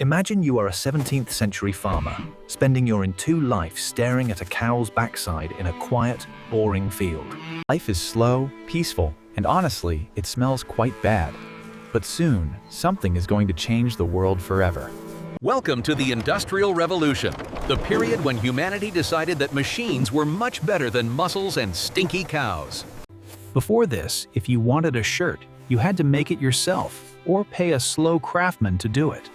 Imagine you are a 17th century farmer, spending your entire life staring at a cow's backside in a quiet, boring field. Life is slow, peaceful, and honestly, it smells quite bad. But soon, something is going to change the world forever. Welcome to the Industrial Revolution, the period when humanity decided that machines were much better than muscles and stinky cows. Before this, if you wanted a shirt, you had to make it yourself, or pay a slow craftsman to do it.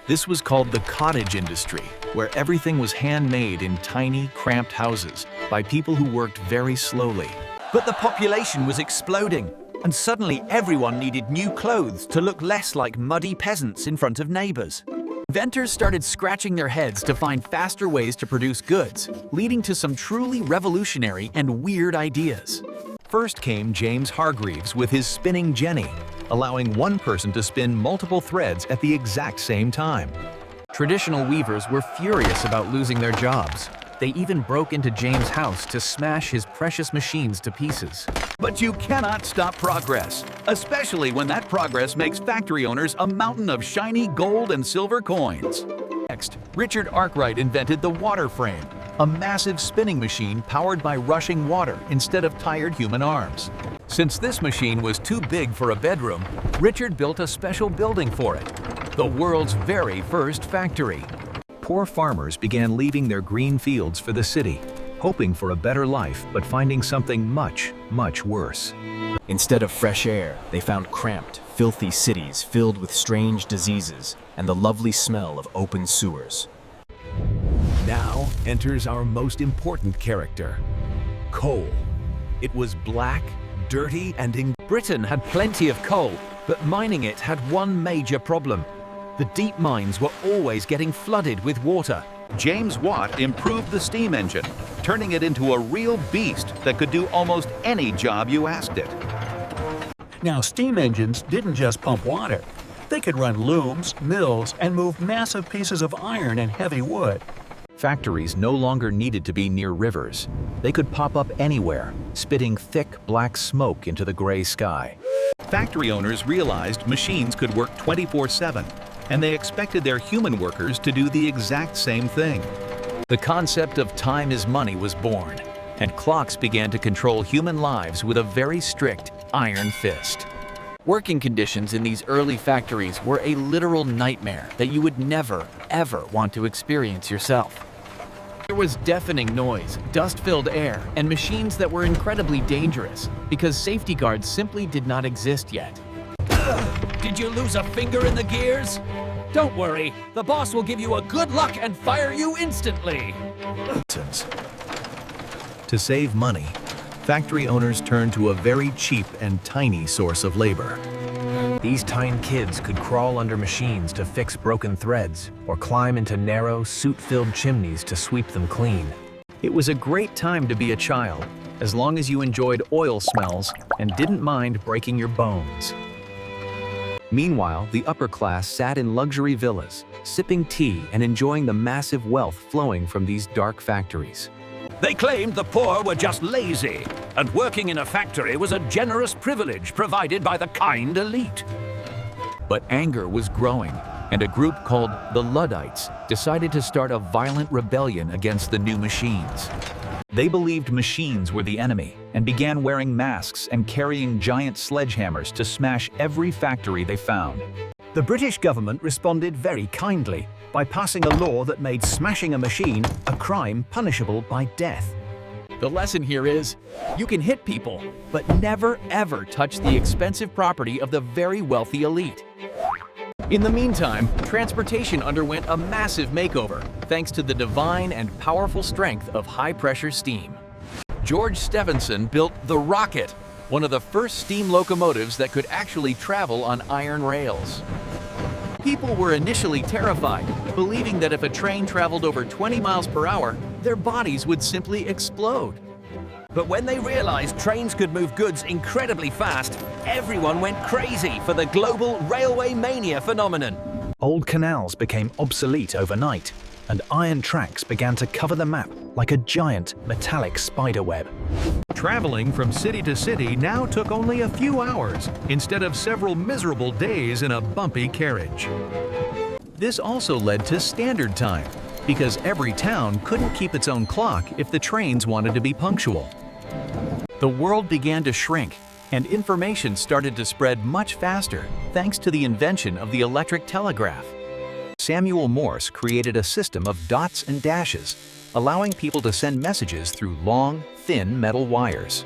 This was called the cottage industry, where everything was handmade in tiny, cramped houses by people who worked very slowly. But the population was exploding, and suddenly everyone needed new clothes to look less like muddy peasants in front of neighbors. Inventors started scratching their heads to find faster ways to produce goods, leading to some truly revolutionary and weird ideas. First came James Hargreaves with his spinning jenny, allowing one person to spin multiple threads at the exact same time. Traditional weavers were furious about losing their jobs. They even broke into James' house to smash his precious machines to pieces. But you cannot stop progress, especially when that progress makes factory owners a mountain of shiny gold and silver coins. Next, Richard Arkwright invented the water frame, a massive spinning machine powered by rushing water instead of tired human arms. Since this machine was too big for a bedroom, Richard built a special building for it, the world's very first factory. Poor farmers began leaving their green fields for the city, hoping for a better life but finding something much, much worse. Instead of fresh air, they found cramped, filthy cities filled with strange diseases and the lovely smell of open sewers. Now enters our most important character, coal. It was black, dirty, and Britain had plenty of coal, but mining it had one major problem. The deep mines were always getting flooded with water. James Watt improved the steam engine, turning it into a real beast that could do almost any job you asked it. Now, steam engines didn't just pump water. They could run looms, mills, and move massive pieces of iron and heavy wood. Factories no longer needed to be near rivers. They could pop up anywhere, spitting thick black smoke into the gray sky. Factory owners realized machines could work 24/7, and they expected their human workers to do the exact same thing. The concept of time is money was born, and clocks began to control human lives with a very strict iron fist. Working conditions in these early factories were a literal nightmare that you would never, ever want to experience yourself. There was deafening noise, dust-filled air, and machines that were incredibly dangerous because safety guards simply did not exist yet. Did you lose a finger in the gears? Don't worry, the boss will give you a good luck and fire you instantly. To save money, factory owners turned to a very cheap and tiny source of labor. These tiny kids could crawl under machines to fix broken threads or climb into narrow, soot-filled chimneys to sweep them clean. It was a great time to be a child, as long as you enjoyed oil smells and didn't mind breaking your bones. Meanwhile, the upper class sat in luxury villas, sipping tea and enjoying the massive wealth flowing from these dark factories. They claimed the poor were just lazy, and working in a factory was a generous privilege provided by the kind elite. But anger was growing, and a group called the Luddites decided to start a violent rebellion against the new machines. They believed machines were the enemy and began wearing masks and carrying giant sledgehammers to smash every factory they found. The British government responded very kindly by passing a law that made smashing a machine a crime punishable by death. The lesson here is, you can hit people, but never ever touch the expensive property of the very wealthy elite. In the meantime, transportation underwent a massive makeover thanks to the divine and powerful strength of high-pressure steam. George Stephenson built the rocket, one of the first steam locomotives that could actually travel on iron rails. People were initially terrified, believing that if a train traveled over 20 miles per hour, their bodies would simply explode. But when they realized trains could move goods incredibly fast, everyone went crazy for the global railway mania phenomenon. Old canals became obsolete overnight, and iron tracks began to cover the map like a giant metallic spiderweb. Traveling from city to city now took only a few hours instead of several miserable days in a bumpy carriage. This also led to standard time, because every town couldn't keep its own clock if the trains wanted to be punctual. The world began to shrink, and information started to spread much faster thanks to the invention of the electric telegraph. Samuel Morse created a system of dots and dashes, allowing people to send messages through long, thin metal wires.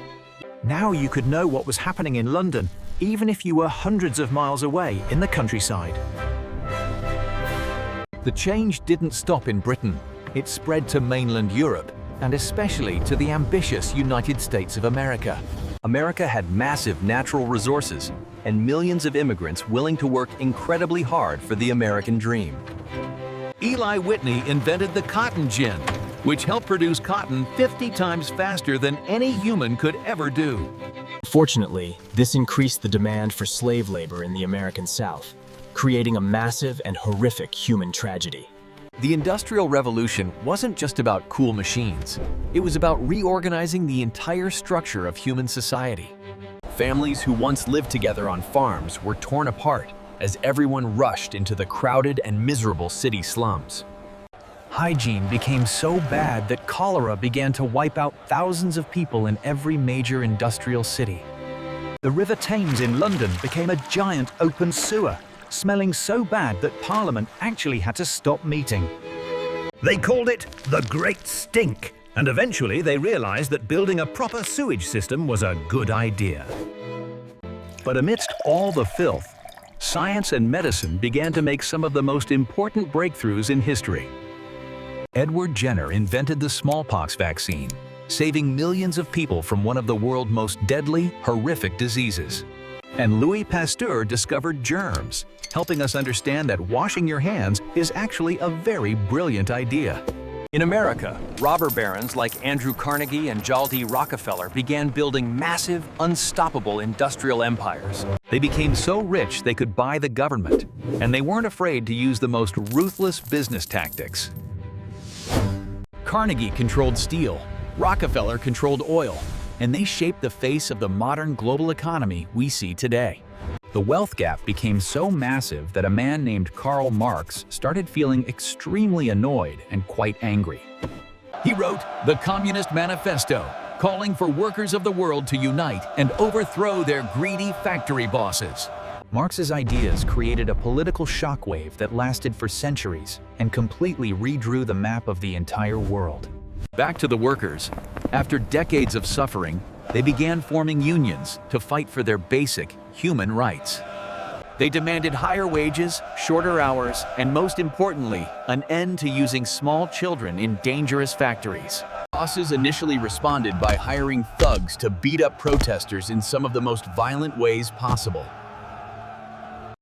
Now you could know what was happening in London, even if you were hundreds of miles away in the countryside. The change didn't stop in Britain. It spread to mainland Europe, and especially to the ambitious United States of America. America had massive natural resources and millions of immigrants willing to work incredibly hard for the American dream. Eli Whitney invented the cotton gin, which helped produce cotton 50 times faster than any human could ever do. Fortunately, this increased the demand for slave labor in the American South, creating a massive and horrific human tragedy. The Industrial Revolution wasn't just about cool machines. It was about reorganizing the entire structure of human society. Families who once lived together on farms were torn apart as everyone rushed into the crowded and miserable city slums. Hygiene became so bad that cholera began to wipe out thousands of people in every major industrial city. The River Thames in London became a giant open sewer, smelling so bad that Parliament actually had to stop meeting. They called it the Great Stink, and eventually they realized that building a proper sewage system was a good idea. But amidst all the filth, science and medicine began to make some of the most important breakthroughs in history. Edward Jenner invented the smallpox vaccine, saving millions of people from one of the world's most deadly, horrific diseases. And Louis Pasteur discovered germs, helping us understand that washing your hands is actually a very brilliant idea. In America, robber barons like Andrew Carnegie and John D. Rockefeller began building massive, unstoppable industrial empires. They became so rich they could buy the government, and they weren't afraid to use the most ruthless business tactics. Carnegie controlled steel, Rockefeller controlled oil, and they shaped the face of the modern global economy we see today. The wealth gap became so massive that a man named Karl Marx started feeling extremely annoyed and quite angry. He wrote the Communist Manifesto, calling for workers of the world to unite and overthrow their greedy factory bosses. Marx's ideas created a political shockwave that lasted for centuries and completely redrew the map of the entire world. Back to the workers. After decades of suffering, they began forming unions to fight for their basic human rights. They demanded higher wages, shorter hours, and most importantly, an end to using small children in dangerous factories. Bosses initially responded by hiring thugs to beat up protesters in some of the most violent ways possible.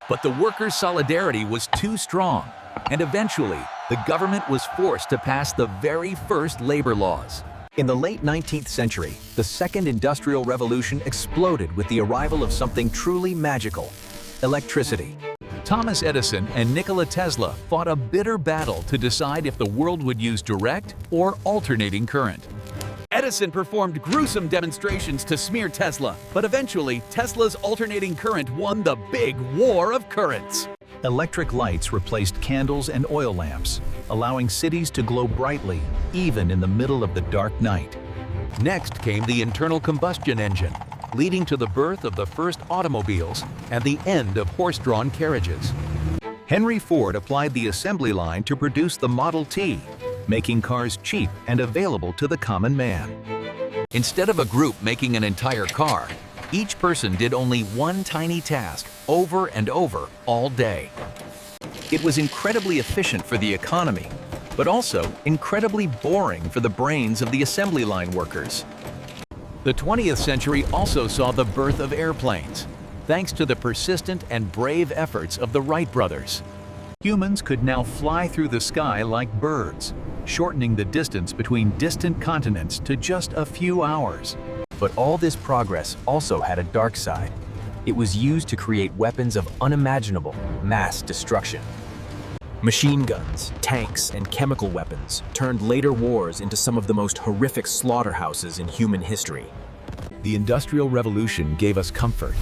But the workers' solidarity was too strong, and eventually, the government was forced to pass the very first labor laws. In the late 19th century, the Second Industrial Revolution exploded with the arrival of something truly magical: electricity. Thomas Edison and Nikola Tesla fought a bitter battle to decide if the world would use direct or alternating current. Edison performed gruesome demonstrations to smear Tesla, but eventually Tesla's alternating current won the big war of currents. Electric lights replaced candles and oil lamps, allowing cities to glow brightly even in the middle of the dark night. Next came the internal combustion engine, leading to the birth of the first automobiles and the end of horse-drawn carriages. Henry Ford applied the assembly line to produce the Model T, making cars cheap and available to the common man. Instead of a group making an entire car, each person did only one tiny task over and over all day. It was incredibly efficient for the economy, but also incredibly boring for the brains of the assembly line workers. The 20th century also saw the birth of airplanes, thanks to the persistent and brave efforts of the Wright brothers. Humans could now fly through the sky like birds, shortening the distance between distant continents to just a few hours. But all this progress also had a dark side. It was used to create weapons of unimaginable mass destruction. Machine guns, tanks, and chemical weapons turned later wars into some of the most horrific slaughterhouses in human history. The Industrial Revolution gave us comfort,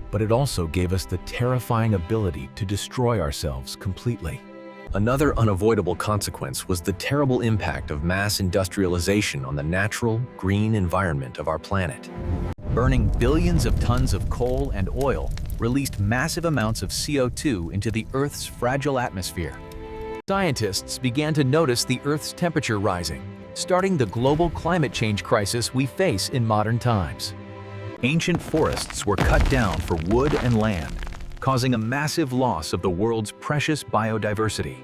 but it also gave us the terrifying ability to destroy ourselves completely. Another unavoidable consequence was the terrible impact of mass industrialization on the natural, green environment of our planet. Burning billions of tons of coal and oil released massive amounts of CO2 into the Earth's fragile atmosphere. Scientists began to notice the Earth's temperature rising, starting the global climate change crisis we face in modern times. Ancient forests were cut down for wood and land, causing a massive loss of the world's precious biodiversity.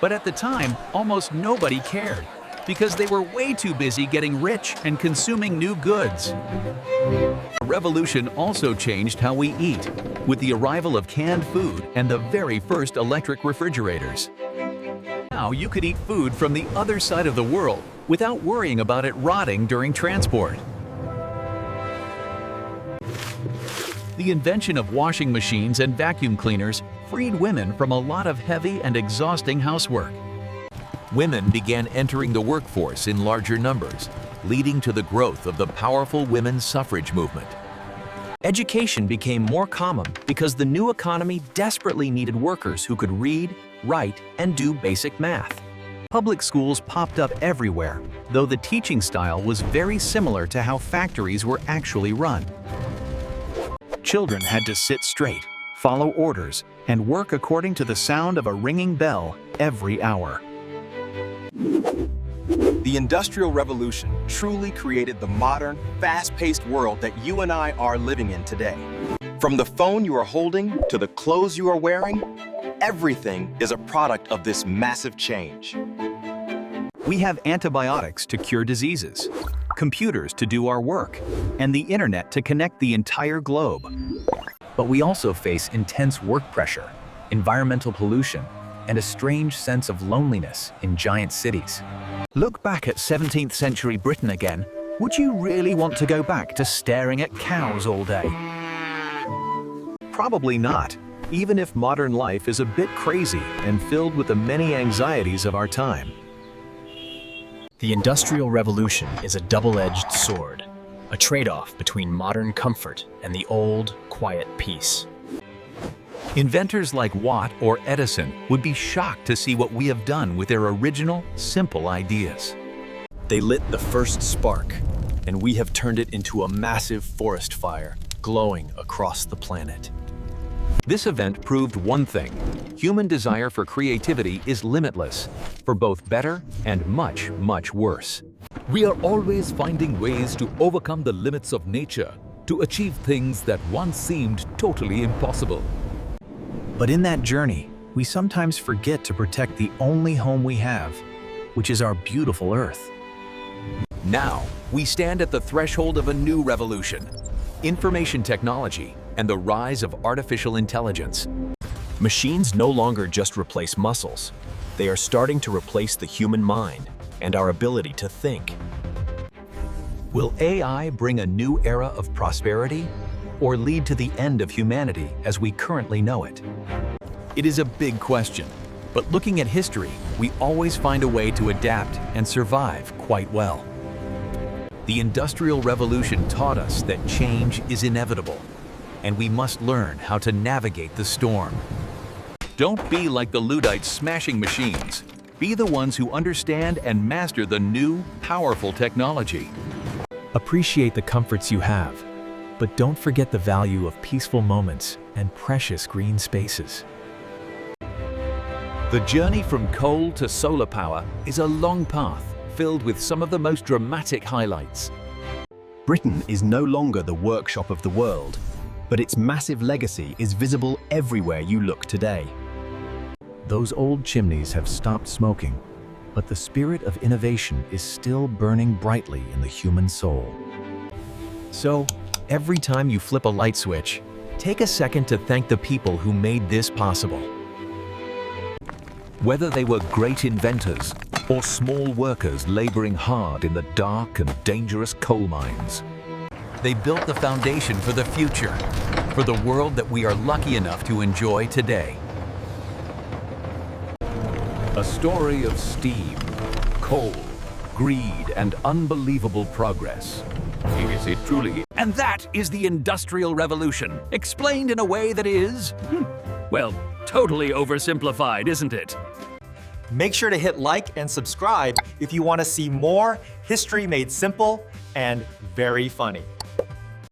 But at the time, almost nobody cared, because they were way too busy getting rich and consuming new goods. The revolution also changed how we eat, with the arrival of canned food and the very first electric refrigerators. Now you could eat food from the other side of the world without worrying about it rotting during transport. The invention of washing machines and vacuum cleaners freed women from a lot of heavy and exhausting housework. Women began entering the workforce in larger numbers, leading to the growth of the powerful women's suffrage movement. Education became more common because the new economy desperately needed workers who could read, write, and do basic math. Public schools popped up everywhere, though the teaching style was very similar to how factories were actually run. Children had to sit straight, follow orders, and work according to the sound of a ringing bell every hour. The Industrial Revolution truly created the modern, fast-paced world that you and I are living in today. From the phone you are holding to the clothes you are wearing, everything is a product of this massive change. We have antibiotics to cure diseases, computers to do our work, and the internet to connect the entire globe. But we also face intense work pressure, environmental pollution, and a strange sense of loneliness in giant cities. Look back at 17th century Britain again. Would you really want to go back to staring at cows all day? Probably not, even if modern life is a bit crazy and filled with the many anxieties of our time. The Industrial Revolution is a double-edged sword, a trade-off between modern comfort and the old, quiet peace. Inventors like Watt or Edison would be shocked to see what we have done with their original, simple ideas. They lit the first spark, and we have turned it into a massive forest fire, glowing across the planet. This event proved one thing: human desire for creativity is limitless, for both better and much, much worse. We are always finding ways to overcome the limits of nature, to achieve things that once seemed totally impossible. But in that journey, we sometimes forget to protect the only home we have, which is our beautiful Earth. Now, we stand at the threshold of a new revolution: information technology and the rise of artificial intelligence. Machines no longer just replace muscles. They are starting to replace the human mind and our ability to think. Will AI bring a new era of prosperity, or lead to the end of humanity as we currently know it? It is a big question, but looking at history, we always find a way to adapt and survive quite well. The Industrial Revolution taught us that change is inevitable, and we must learn how to navigate the storm. Don't be like the Luddites smashing machines. Be the ones who understand and master the new, powerful technology. Appreciate the comforts you have, but don't forget the value of peaceful moments and precious green spaces. The journey from coal to solar power is a long path filled with some of the most dramatic highlights. Britain is no longer the workshop of the world, but its massive legacy is visible everywhere you look today. Those old chimneys have stopped smoking, but the spirit of innovation is still burning brightly in the human soul. So, every time you flip a light switch, take a second to thank the people who made this possible. Whether they were great inventors or small workers laboring hard in the dark and dangerous coal mines, They built the foundation for the future, for the world that we are lucky enough to enjoy today. A story of steam, coal, greed, and unbelievable progress. Is it truly? And that is the Industrial Revolution, explained in a way that is, well, totally oversimplified, isn't it? Make sure to hit like and subscribe if you want to see more history made simple and very funny.